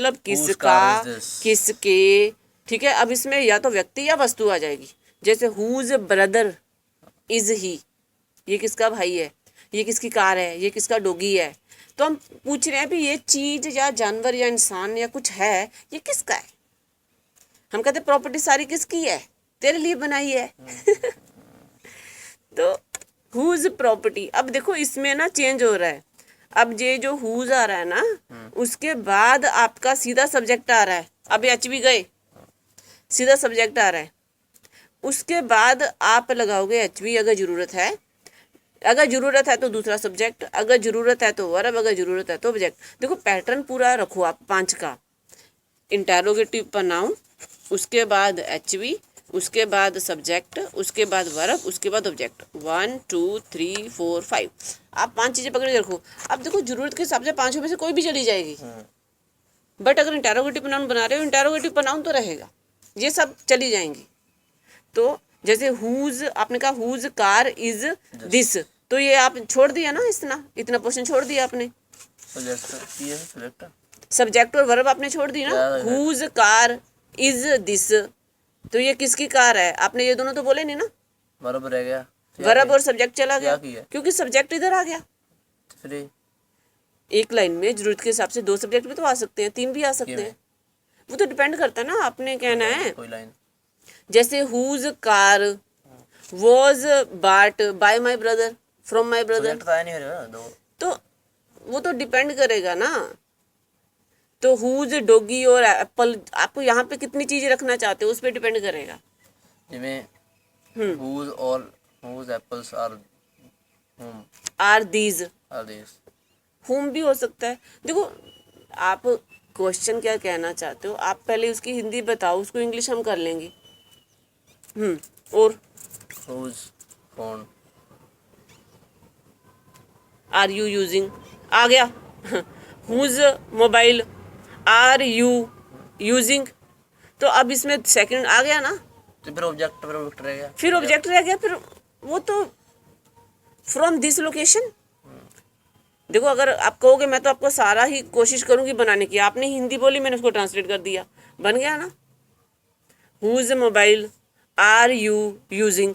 मतलब Whose किसका, car is this? किसके, ठीक है। अब इसमें या तो व्यक्ति या वस्तु आ जाएगी, जैसे हुज ब्रदर इज ही, ये किसका भाई है, ये किसकी कार है, ये किसका डॉगी है। तो हम पूछ रहे हैं भी ये चीज या जानवर या इंसान या कुछ है, ये किसका है। हम कहते प्रॉपर्टी सारी किसकी है, तेरे लिए बनाई है। तो हुज प्रॉपर्टी। अब देखो इसमें ना चेंज हो रहा है। अब ये जो हुज आ रहा है ना, उसके बाद आपका सीधा सब्जेक्ट आ रहा है। अब एच भी गए, सीधा सब्जेक्ट आ रहा है। उसके बाद आप लगाओगे एच वी अगर जरूरत है, अगर जरूरत है तो दूसरा सब्जेक्ट, अगर जरूरत है तो वर्ब, अगर जरूरत है तो ऑब्जेक्ट। देखो पैटर्न पूरा रखो आप 5 का। इंटेरोगेटिव प्रोनाउन, उसके बाद एच वी, उसके बाद सब्जेक्ट, उसके बाद वर्ब, उसके बाद ऑब्जेक्ट। 1 2 3 4 5, आप 5 चीजें पकड़ के रखो। अब देखो जरूरत के हिसाब से 5 में से कोई भी चली जाएगी, बट अगर इंटेरोगेटिव प्रोनाउन बना रहे हो, इंटेरोगेटिव प्रोनाउन तो रहेगा, ये सब चली जाएंगी। तो जैसे हुज, आपने कहा हुज कार इज दिस, तो ये आप छोड़ दिया ना, इतना पोर्शन छोड़ दिया आपने। सब्जेक्ट और वर्ब आपने छोड़ दी ना। हुज कार इज दिस, तो ये किसकी कार है, आपने ये दोनों तो बोले नहीं ना। वर्ब रह गया, वर्ब और सब्जेक्ट चला गया, किया? क्योंकि सब्जेक्ट इधर आ गया। फिर एक लाइन में जरूरत के हिसाब से 2 सब्जेक्ट भी तो आ सकते हैं, 3 भी आ सकते हैं, वो तो डिपेंड करता है ना, आपने कहना है। कोई लाइन जैसे हुज कार वॉज बाट bye my brother, from my brother, तो वो तो डिपेंड करेगा ना। तो हुज डॉगी और एप्पल, आपको यहाँ पे कितनी चीजें रखना चाहते हो उस पर डिपेंड करेगा। whose or whose apples are whom are these, are these? हुम भी हो सकता है। देखो आप क्वेश्चन क्या कहना चाहते हो, आप पहले उसकी हिंदी बताओ, उसको इंग्लिश हम कर लेंगे। और whose phone are you using आ गया। Whose mobile are you using, तो अब इसमें सेकंड आ गया ना, तो फिर ऑब्जेक्ट रह गया, फिर ऑब्जेक्ट रह गया, फिर वो तो फ्रॉम दिस लोकेशन। देखो अगर आप कहोगे मैं तो आपको सारा ही कोशिश करूंगी बनाने की, आपने हिंदी बोली, मैंने उसको ट्रांसलेट कर दिया, बन गया ना। Whose mobile are you using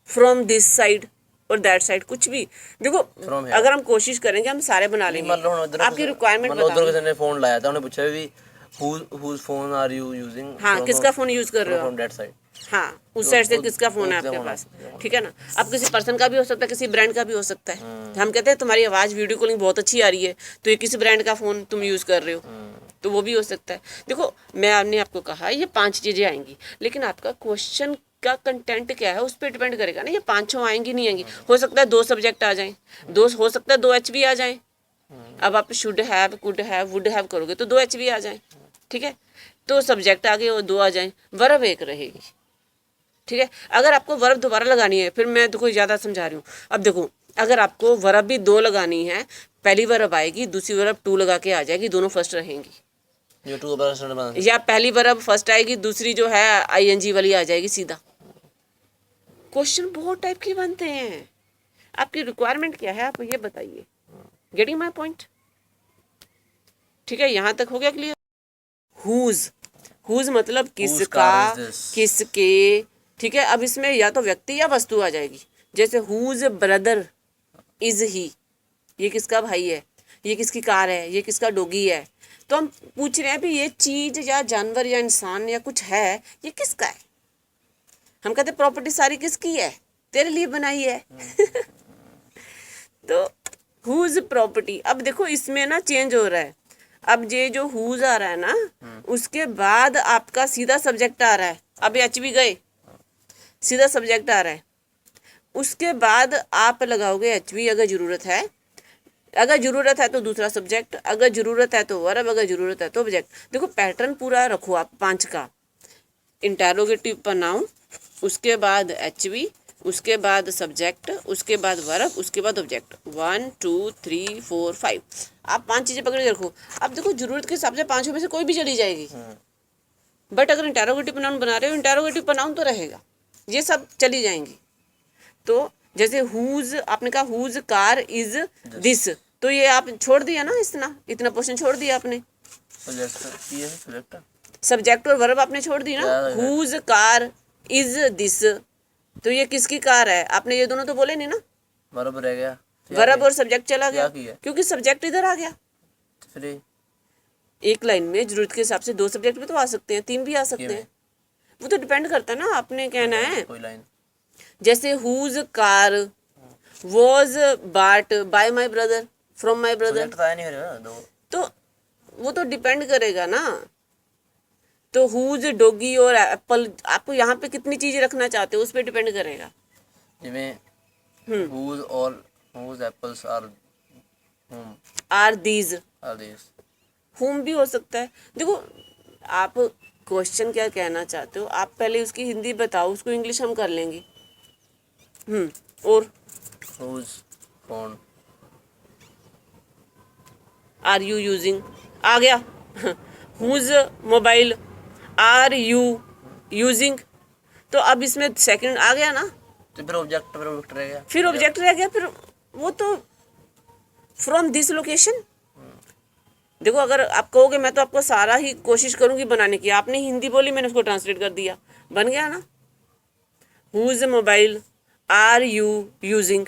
from this side और दैट साइड, कुछ भी। देखो अगर हम कोशिश करेंगे हम सारे बना लेंगे। आपकी रिक्वायरमेंट बताओ। किसी ने फोन लाया था, उन्हें पूछा भी whose phone are you using, हाँ, किसका फोन यूज कर रहे हो from that side। हाँ, उस साइड से किसका फोन है आपके पास, ठीक है ना। अब किसी पर्सन का भी हो सकता है, किसी ब्रांड का भी हो सकता है। हम कहते हैं तुम्हारी आवाज वीडियो कॉलिंग बहुत अच्छी आ रही है, तो ये किसी ब्रांड का फोन तुम यूज कर रहे हो, तो वो भी हो सकता है। देखो मैंने आपको कहा ये 5 चीजें आएंगी, लेकिन आपका क्वेश्चन का कंटेंट क्या है उस पर डिपेंड करेगा ना, ये 5 आएंगी नहीं आएंगी। हो सकता है 2 सब्जेक्ट आ जाए, 2 हो सकता है 2 एच भी आ जाए। अब आप should have, could have, would have करोगे तो 2 एच भी आ जाए, ठीक है। तो सब्जेक्ट आगे वो 2 आ जाए, वर्ब 1 रहेगी, ठीक है। अगर आपको वर्ब दोबारा लगानी है, फिर मैं देखो ज़्यादा समझा रही हूँ। अब देखो अगर आपको वर्ब भी 2 लगानी है, पहली वर्ब आएगी, दूसरी वर्ब 2 लगा के आ जाएगी, दोनों फर्स्ट रहेंगी। या पहली वर्ब फर्स्ट आएगी, दूसरी जो है आईएनजी वाली आ जाएगी सीधा। क्वेश्चन बहुत टाइप के बनते हैं, आपकी रिक्वायरमेंट क्या है आप ये बताइए। गेटिंग माई पॉइंट, ठीक है। यहाँ तक हो गया क्लियर। हुज, हुज मतलब किसका, किसके, ठीक है। अब इसमें या तो व्यक्ति या वस्तु आ जाएगी, जैसे हुज ब्रदर इज ही, ये किसका भाई है, ये किसकी कार है, ये किसका डॉगी है। तो हम पूछ रहे हैं भी ये चीज या जानवर या इंसान या कुछ है, ये किसका है। हम कहते प्रॉपर्टी सारी किसकी है, तेरे लिए बनाई है। तो हुज प्रॉपर्टी। अब देखो इसमें ना चेंज हो रहा है। अब ये जो हुज आ रहा है ना, उसके बाद आपका सीधा सब्जेक्ट आ रहा है। अब एच भी गए, सीधा सब्जेक्ट आ रहा है। उसके बाद आप लगाओगे एच वी अगर जरूरत है, अगर जरूरत है तो दूसरा सब्जेक्ट, अगर जरूरत है तो वर्ब, अगर जरूरत है तो ऑब्जेक्ट। देखो पैटर्न पूरा रखो आप 5 का। इंटेरोगेटिव प्रोनाउन, उसके बाद एच वी, उसके बाद सब्जेक्ट, उसके बाद वर्ब, उसके बाद ऑब्जेक्ट। 1 2 3 4 5, आप 5 चीजें पकड़ के रखो। अब देखो जरूरत के हिसाब से 5 में से कोई भी चली जाएगी, बट अगर इंटेरोगेटिव प्रोनाउन बना रहे हो, इंटेरोगेटिव प्रोनाउन तो रहेगा, ये सब चली जाएंगी। तो जैसे हुज, आपने कहा हुज कार इज दिस, तो ये आप छोड़ दिया ना, इतना पोर्शन छोड़ दिया आपने। सब्जेक्ट ये है सब्जेक्ट। सब्जेक्ट और वर्ब आपने छोड़ दी ना। क्या है? हुज कार इज दिस, तो ये किसकी कार है? आपने ये दोनों तो बोले नहीं ना। वर्ब रह गया। वर्ब और सब्जेक्ट चला क्या गया किया? क्योंकि सब्जेक्ट इधर आ गया। फिर एक लाइन में जरूरत के हिसाब से 2 सब्जेक्ट भी तो आ सकते हैं, 3 भी आ सकते हैं। वो तो डिपेंड करता है ना, आपने कहना है। कोई लाइन जैसे हुज कार वॉज बाट bye my brother from my brother, subject तो आया नहीं मेरे दो। तो वो तो डिपेंड करेगा ना। तो हुज डॉगी और एप्पल, आपको यहाँ पे कितनी चीजें रखना चाहते हो उस पर डिपेंड करेगा। जिमें whose or whose apples are whom are these, are these। हुम भी हो सकता है। देखो आप क्वेश्चन क्या कहना चाहते हो, आप पहले उसकी हिंदी बताओ, उसको इंग्लिश हम कर लेंगे। और whose phone are you using आ गया। Whose mobile are you using, तो अब इसमें सेकंड आ गया ना। तो फिर ऑब्जेक्ट रह गया। फिर ऑब्जेक्ट रह गया, फिर वो तो फ्रॉम दिस लोकेशन। देखो अगर आप कहोगे मैं तो आपको सारा ही कोशिश करूंगी बनाने की, आपने हिंदी बोली मैंने उसको ट्रांसलेट कर दिया, बन गया ना। Whose mobile are you using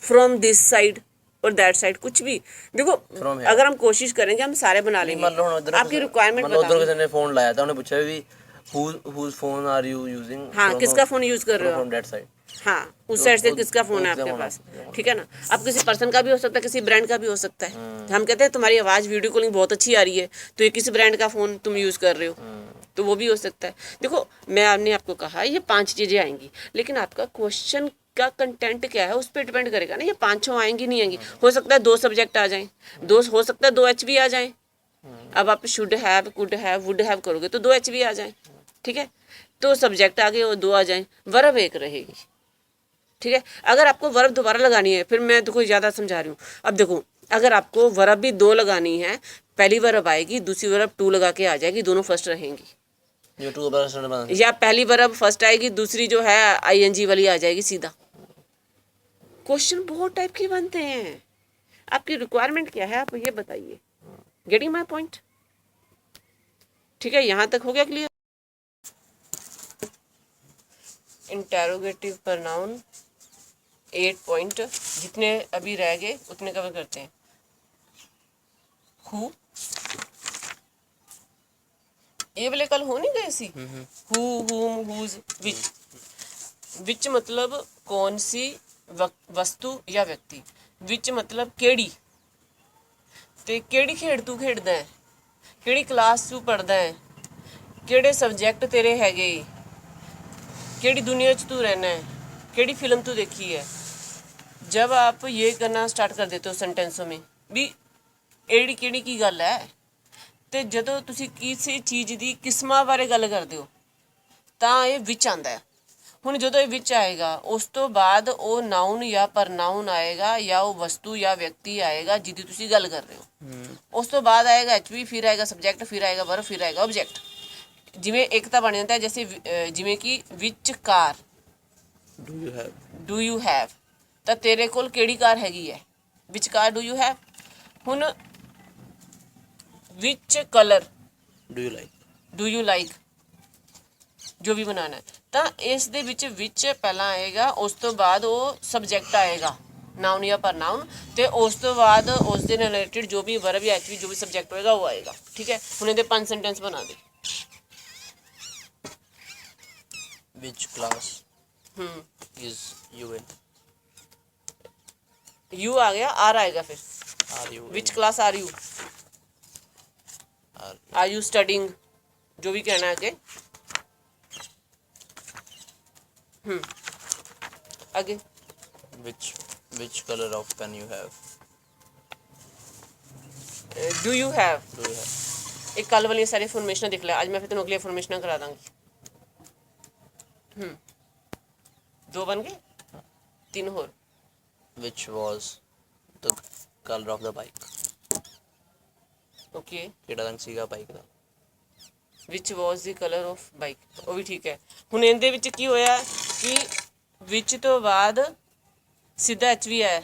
from this side और दैट साइड, कुछ भी। देखो अगर हम कोशिश करेंगे हम सारे बना लेंगे। आपकी रिक्वायरमेंट मतलब उधर किसी ने फोन लाया था, उन्हें पूछा भी whose phone are you using। हाँ, किसका फोन यूज कर रहे हो from that side। हाँ, उस साइड से किसका फोन है आपके पास, ठीक है ना। अब किसी पर्सन का भी हो सकता है, किसी ब्रांड का भी हो सकता है। हम कहते हैं तुम्हारी आवाज़ वीडियो कॉलिंग बहुत अच्छी आ रही है, तो ये किस ब्रांड का फ़ोन तुम यूज़ कर रहे हो, तो वो भी हो सकता है। देखो मैंने आपको कहा ये 5 चीज़ें आएंगी, लेकिन आपका क्वेश्चन का कंटेंट क्या है उस पर डिपेंड करेगा ना। ये 5 आएंगी नहीं आएंगी, हो सकता है 2 सब्जेक्ट आ जाएं, 2 हो सकता है 2 HV आ जाएं। अब आप should have, could have, would have करोगे तो 2 HV आ जाएं, ठीक है। तो सब्जेक्ट आगे और 2 आ जाएं, वर्ब 1 रहेगी, ठीक है। अगर आपको वर्ब दोबारा लगानी है, फिर मैं देखो ज़्यादा समझा रही हूँ। अब देखो अगर आपको वर्ब भी 2 लगानी है, पहली वर्ब आएगी, दूसरी वर्ब टू लगा के आ जाएगी, दोनों फर्स्ट रहेंगी। या पहली वर्ब फर्स्ट आएगी, दूसरी जो है ING वाली आ जाएगी सीधा। क्वेश्चन बहुत टाइप के बनते हैं, आपकी रिक्वायरमेंट क्या है आप ये बताइए। गेटिंग माई पॉइंट, ठीक है। यहाँ तक हो गया क्लियर। इंटेरोगेटिव प्रनाउन 8 पॉइंट, जितने अभी रह गए उतने कवर करते हैं। हु, ये वाले कल हो नहीं गए सी। हु, हुम, हुज, विच। विच मतलब कौन सी वस्तु या व्यक्ति। विच मतलब केड़ी, ते केड़ी खेड तू खेडदा है, केड़ी क्लास तू पढ़दा है, केड़े सब्जेक्ट तेरे हैगे, केड़ी दुनिया च तू रहना है, केड़ी फिल्म तू देखी है। जब आप ये करना स्टार्ट कर देते हो सेंटेंसों में भी एड़ी केड़ी की गल है, तो जदों तुसी किसी चीज़ की किस्मां बारे गल करते हो ਤਾਂ ਇਹ ਵਿੱਚ ਆਂਦਾ ਹੈ। ਹੁਣ ਜਦੋਂ ਇਹ ਵਿੱਚ ਆਏਗਾ ਉਸ ਤੋਂ ਬਾਅਦ ਉਹ ਨਾउन ਜਾਂ ਪ੍ਰਨਾउन ਆਏਗਾ ਜਾਂ ਉਹ ਵਸਤੂ ਜਾਂ ਵਿਅਕਤੀ ਆਏਗਾ ਜਿਹਦੀ ਤੁਸੀਂ ਗੱਲ ਕਰ ਰਹੇ ਹੋ। ਉਸ ਤੋਂ ਬਾਅਦ ਆਏਗਾ HV, ਫਿਰ ਆਏਗਾ ਸਬਜੈਕਟ, ਫਿਰ ਆਏਗਾ ਵਰਬ, ਫਿਰ ਆਏਗਾ ਆਬਜੈਕਟ। ਜਿਵੇਂ ਇੱਕ ਤਾਂ ਬਣ ਜਾਂਦਾ ਹੈ ਜੈਸੇ ਜਿਵੇਂ ਕਿ ਵਿਚ ਕਾਰ, ਡੂ ਯੂ ਹੈਵ, ਤਾਂ ਤੇਰੇ ਕੋਲ ਕਿਹੜੀ ਕਾਰ ਹੈਗੀ ਹੈ, ਵਿਚ ਕਾਰ ਡੂ ਯੂ हैव। ਹੁਣ ਵਿਚ ਕਲਰ, ਡੂ ਯੂ ਲਾਈਕ, ਜੋ ਵੀ ਬਣਾਉਣਾ ਤਾਂ ਇਸ ਦੇ ਵਿੱਚ ਪਹਿਲਾਂ ਆਏਗਾ, ਉਸ ਤੋਂ ਬਾਅਦ ਉਹ ਸਬਜੈਕਟ ਆਏਗਾ ਨਾउन ਜਾਂ ਪ੍ਰਨਾउन, ਤੇ ਉਸ ਤੋਂ ਬਾਅਦ ਉਸ ਦੇ ਰਿਲੇਟਡ ਜੋ ਵੀ ਵਰਬ ਜਾਂ ਐਚਵੀ ਜੋ ਵੀ ਸਬਜੈਕਟ ਹੋਏਗਾ ਉਹ ਆਏਗਾ, ਠੀਕ ਹੈ। ਹੁਣ ਇਹਦੇ 5 ਸੈਂਟੈਂਸ ਬਣਾ ਦੇ। Which class is you in? You आ गया, आर आएगा फिर। Are you which class are you, are you studying, जो भी कहना है आगे। आगे which color of pen you have? Do you have. Do you have? एक कल वाली सारी फॉर्मेशन दिख लिया, आज मैं फिर तेन अगली फॉर्मेशन करा दांगी। 2 बन गए, 3 और। Which was the color of the bike? Okay, ਕਿਹੜਾ ਰੰਗ ਸੀਗਾ bike the? Which was the colour of bike, ਉਹ ਵੀ ਠੀਕ ਹੈ। ਹੁਣ ਇਹਦੇ ਵਿੱਚ ਕੀ ਹੋਇਆ ਕਿ ਵਿਚ ਤੋਂ ਬਾਅਦ ਸਿੱਧਾ HV ਆਇਆ,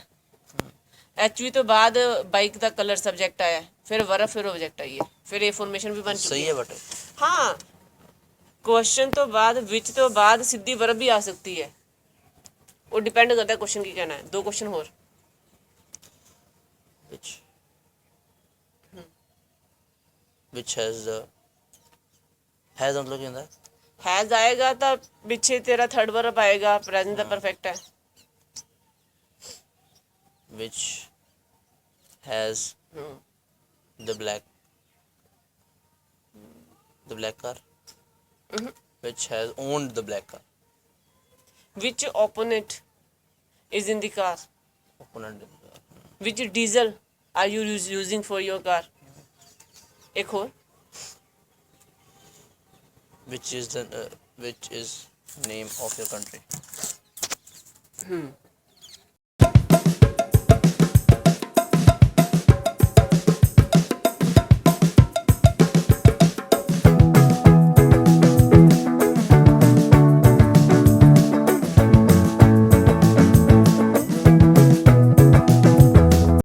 HV ਤੋਂ ਬਾਅਦ ਬਾਈਕ ਦਾ ਕਲਰ ਸਬਜੈਕਟ ਆਇਆ, फिर वर्ब फिर ऑब्जेक्ट आई है, फिर ये फॉर्मेशन भी बन चुकी सही है। है बट हाँ, क्वेश्चन तो बाद विच तो बाद सीधी वर्ब भी आ सकती है, वो डिपेंड करता है क्वेश्चन की कहना है। दो क्वेश्चन और। which has the has मतलब क्या होता है? हैज आएगा तो पीछे तेरा थर्ड वर्ब आएगा, प्रेजेंट द परफेक्ट है। which has the black car, which has owned the black car, which opponent is in the car, opponent, which diesel are you using for your car। एक और, which is name of your country।